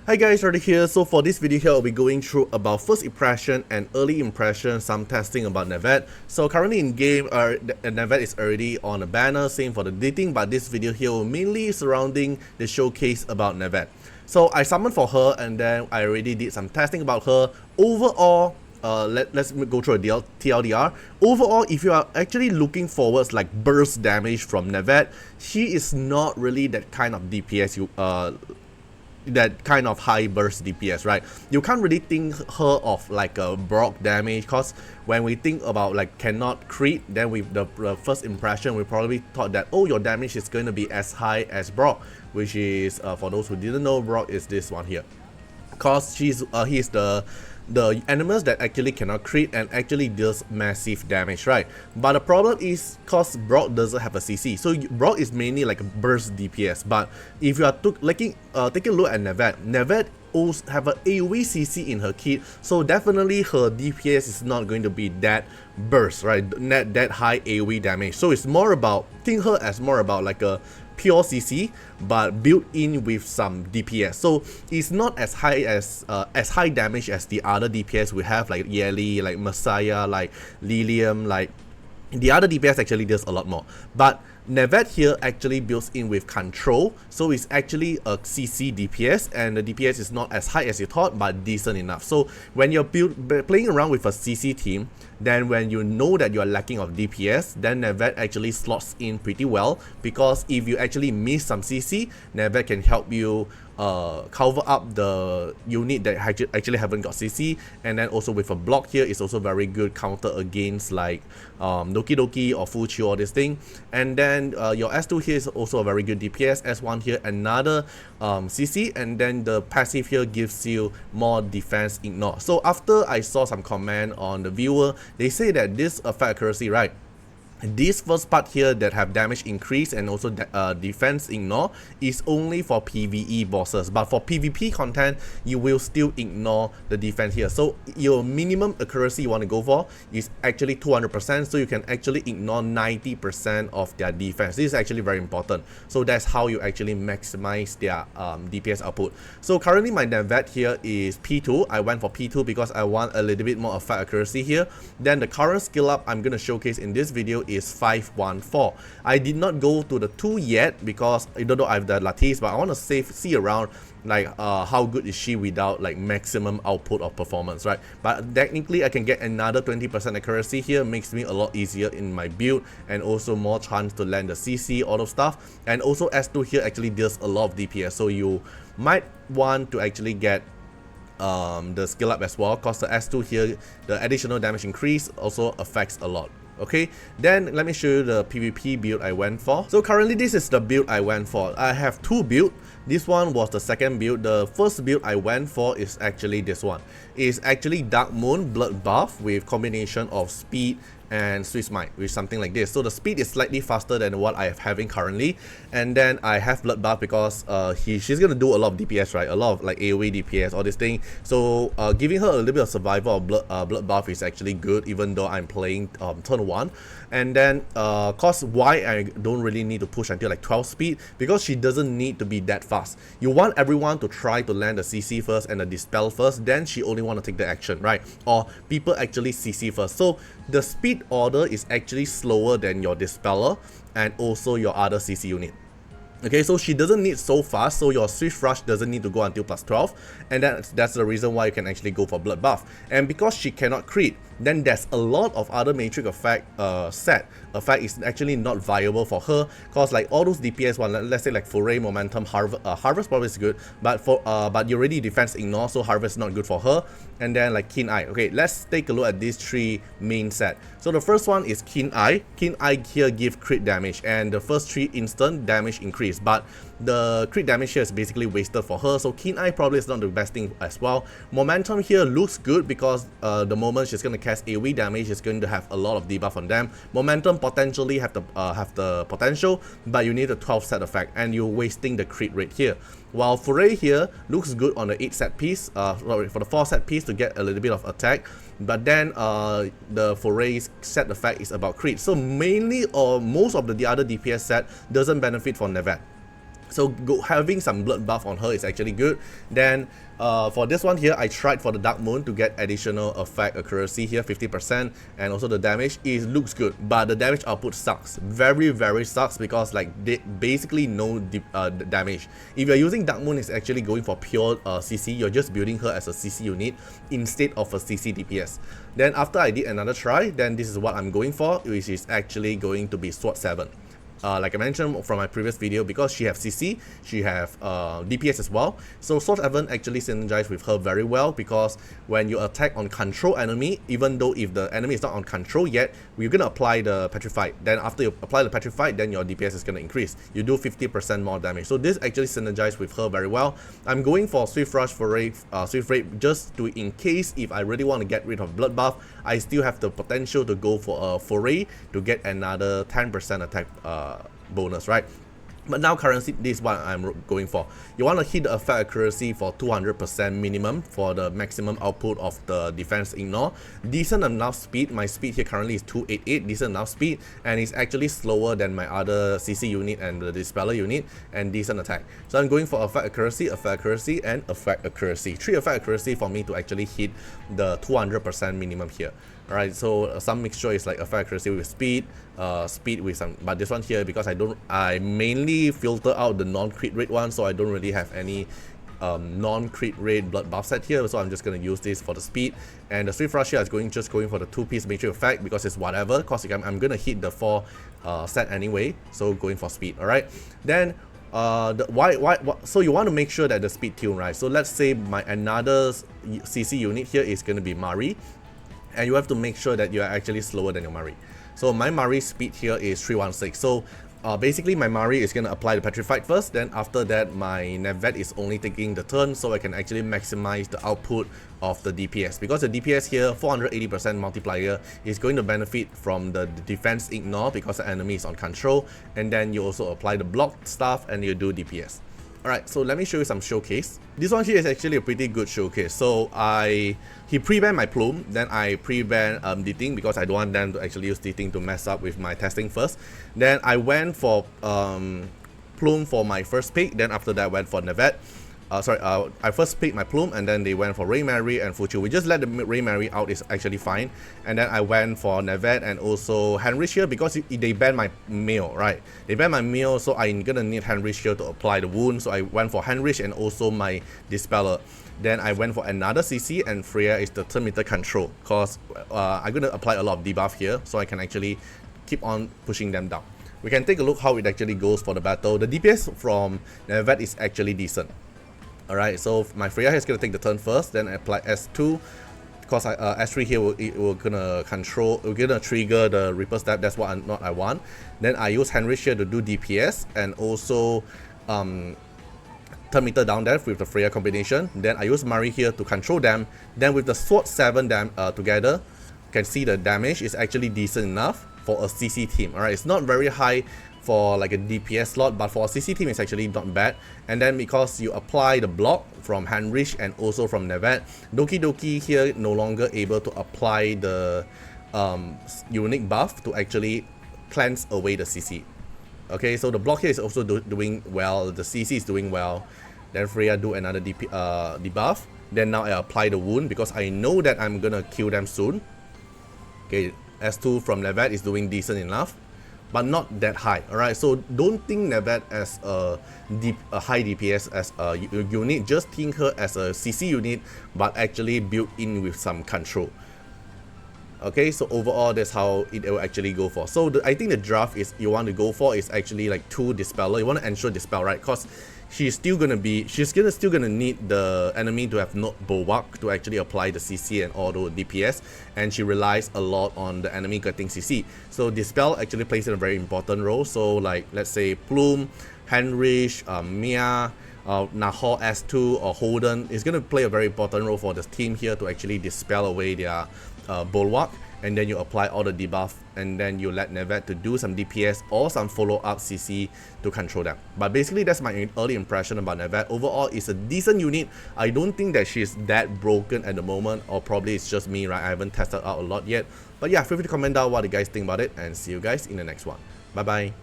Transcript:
Hi guys, Artiar here. So for this video here, I'll be going through about first impression and early impression, some testing about Nevette. So currently in game, Nevette is already on a banner, same for the dating, but this video here will mainly surrounding the showcase about Nevette. So I summoned for her and then I already did some testing about her. Overall, let's go through a TLDR. Overall, if you are actually looking forwards like burst damage from Nevette, she is not really that kind of DPS that kind of high burst DPS, right? You can't really think her of like a Brock damage, because when we think about like cannot crit, then with the first impression we probably thought that, oh, your damage is going to be as high as Brock, which is for those who didn't know, Brock is this one here, because he's the animals that actually cannot crit and actually deals massive damage, right? But the problem is cause Brock doesn't have a CC, so Brock is mainly like a burst DPS. But if you are taking a look at Nevette also have an AoE CC in her kit, so definitely her DPS is not going to be that burst, right? That high AoE damage. So it's more about, think her as more about like a pure CC but built in with some DPS, so it's not as high damage as the other DPS we have, like Yeli, like Messiah, like Lilium. Like the other DPS actually does a lot more, but Nevette here actually builds in with control, so it's actually a CC DPS, and the DPS is not as high as you thought, but decent enough. So when you're playing around with a CC team, then when you know that you're lacking of DPS, then Nevette actually slots in pretty well, because if you actually miss some CC, Nevette can help you cover up the unit that actually haven't got CC. And then also with a block here, it's also very good counter against like Doki Doki or Fuchi or this thing. And then your S2 here is also a very good DPS, S1 here another CC, and then the passive here gives you more defense ignore. So after I saw some comment on the viewer, they say that this effect accuracy, right, this first part here that have damage increase and also defense ignore is only for PvE bosses, but for PvP content you will still ignore the defense here. So your minimum accuracy you want to go for is actually 200%, so you can actually ignore 90% of their defense. This is actually very important, so that's how you actually maximize their DPS output. So currently my Nevette here is P2. I went for P2 because I want a little bit more effect accuracy here. Then the current skill up I'm going to showcase in this video is 514. I did not go to the 2 yet because even though I have the Lattice, but I want to see around like how good is she without like maximum output of performance, right? But technically I can get another 20% accuracy here, makes me a lot easier in my build, and also more chance to land the CC, all of stuff. And also S2 here actually deals a lot of DPS, so you might want to actually get the skill up as well, because the S2 here, the additional damage increase also affects a lot. Okay, then let me show you the PvP build I went for. So currently this is the build I went for. I have two builds. This one was the second build. The first build I went for is actually this one. It's actually Dark Moon Bloodbath with combination of speed and Swiss Might, with something like this. So the speed is slightly faster than what I have having currently, and then I have Bloodbath because she's gonna do a lot of DPS, right? A lot of like AoE DPS, all this thing. So giving her a little bit of survival of Bloodbath is actually good, even though I'm playing turn 1. And then cause why I don't really need to push until like 12 speed, because she doesn't need to be that fast. You want everyone to try to land the CC first and the dispel first, then she only want to take the action, right? Or people actually CC first. So the speed order is actually slower than your dispeller and also your other CC unit. Okay, so she doesn't need so fast, so your Swift Rush doesn't need to go until plus 12, and that's the reason why you can actually go for Bloodbath. And because she cannot crit, then there's a lot of other matrix effect effect is actually not viable for her, cause like all those DPS one, let's say like Foray, Momentum, Harvest probably is good, but you already defense ignore, so Harvest is not good for her. And then like Keen Eye. Okay, let's take a look at these three main set. So the first one is Keen Eye. Keen Eye here give crit damage, and the first 3 instant damage increase, but the crit damage here is basically wasted for her, so Keen Eye probably is not the best thing as well. Momentum here looks good because the moment she's going to cast AoE damage, she's going to have a lot of debuff on them. Momentum potentially have the potential, but you need a 12 set effect, and you're wasting the crit rate here. While Foray here looks good on the 8 set piece, sorry, for the 4 set piece to get a little bit of attack, but then the Foray's set effect is about crit. So mainly or most of the other DPS set doesn't benefit from Nevette. So having some blood buff on her is actually good. Then for this one here, I tried for the Dark Moon to get additional effect accuracy here, 50%, and also the damage. It looks good, but the damage output sucks. Very sucks, because like they basically no damage. If you're using Dark Moon, it's actually going for pure CC. You're just building her as a CC unit instead of a CC DPS. Then after I did another try, then this is what I'm going for, which is actually going to be Sword 7. Like I mentioned from my previous video, because she have CC, she have DPS as well. So Sword 7 actually synergize with her very well, because when you attack on control enemy, even though if the enemy is not on control yet, we're gonna apply the Petrified. Then after you apply the Petrified, then your DPS is gonna increase. You do 50% more damage. So this actually synergize with her very well. I'm going for Swift Rush for Swift Raid, just to, in case if I really want to get rid of blood buff, I still have the potential to go for a foray to get another 10% attack bonus, right? But now currently this is what I'm going for. You want to hit the effect accuracy for 200% minimum for the maximum output of the defense ignore. Decent enough speed. My speed here currently is 288, decent enough speed, and it's actually slower than my other CC unit and the Dispeller unit, and decent attack. So I'm going for effect accuracy, and effect accuracy. 3 effect accuracy for me to actually hit the 200% minimum here. Alright, so some mixture is like effect accuracy with speed, speed with some, but this one here, because I mainly filter out the non-crit rate one, so I don't really have any non-crit rate blood buff set here, so I'm just gonna use this for the speed. And the Swift Rush here is just going for the 2-piece matrix effect, because it's whatever, because I'm gonna hit the 4 set anyway, so going for speed. Alright, then so you want to make sure that the speed tune, right? So let's say my another CC unit here is gonna be Mari, and you have to make sure that you are actually slower than your Mari. So my Mari speed here is 316. So basically my Mari is going to apply the Petrified first, then after that my Nevette is only taking the turn, so I can actually maximize the output of the DPS. Because the DPS here, 480% multiplier, is going to benefit from the defense ignore because the enemy is on control, and then you also apply the block stuff and you do DPS. Alright, so let me show you some showcase. This one here is actually a pretty good showcase. So he pre-banned my Plume, then I pre-banned Deting, because I don't want them to actually use Deting to mess up with my testing first. Then I went for Plume for my first pick, then after that I went for Nevette. I first picked my Plume, and then they went for Ray Mary and Fuchu. We just let the Ray Mary out, is actually fine. And then I went for Nevette and also Henrich here, because they banned my Mail, right? They banned my Mail, so I'm gonna need Henrich here to apply the wound. So I went for Henrich and also my Dispeller. Then I went for another CC, and Freya is the turn meter control, because I'm gonna apply a lot of debuff here, so I can actually keep on pushing them down. We can take a look how it actually goes for the battle. The DPS from Nevette is actually decent. Alright, so my Freya is going to take the turn first, then I apply S2, because S3 here we're gonna trigger the Reaper Step. That's what I want. Then I use Henrich here to do DPS, and also turn meter down there with the Freya combination. Then I use Mari here to control them. Then with the Sword 7 together, you can see the damage is actually decent enough for a CC team. Alright, it's not very high for like a DPS slot, but for a CC team it's actually not bad. And then because you apply the block from Henrich and also from Nevette, Doki Doki here no longer able to apply the unique buff to actually cleanse away the CC. Okay, so the block here is also doing well, the CC is doing well. Then Freya do another debuff. Then now I apply the wound, because I know that I'm gonna kill them soon. Okay, S2 from Nevette is doing decent enough, but not that high. Alright, so don't think Nevette as a high DPS as a unit, just think her as a CC unit, but actually built in with some control. Okay, so overall that's how it will actually go for. So I think the draft is you want to go for is actually like 2 Dispeller. You want to ensure Dispel, right? Because she's still gonna need the enemy to have no bulwark to actually apply the CC and all the DPS, and she relies a lot on the enemy getting CC. So Dispel actually plays a very important role. So like let's say Plume, Henrich, Mia, Nahor S2 or Holden is going to play a very important role for this team here to actually dispel away their bulwark, and then you apply all the debuff, and then you let Nevette to do some DPS or some follow-up CC to control them. But basically that's my early impression about Nevette. Overall, it's a decent unit. I don't think that she's that broken at the moment, or probably it's just me, right? I haven't tested out a lot yet. But yeah, feel free to comment down what you guys think about it, and see you guys in the next one. Bye bye.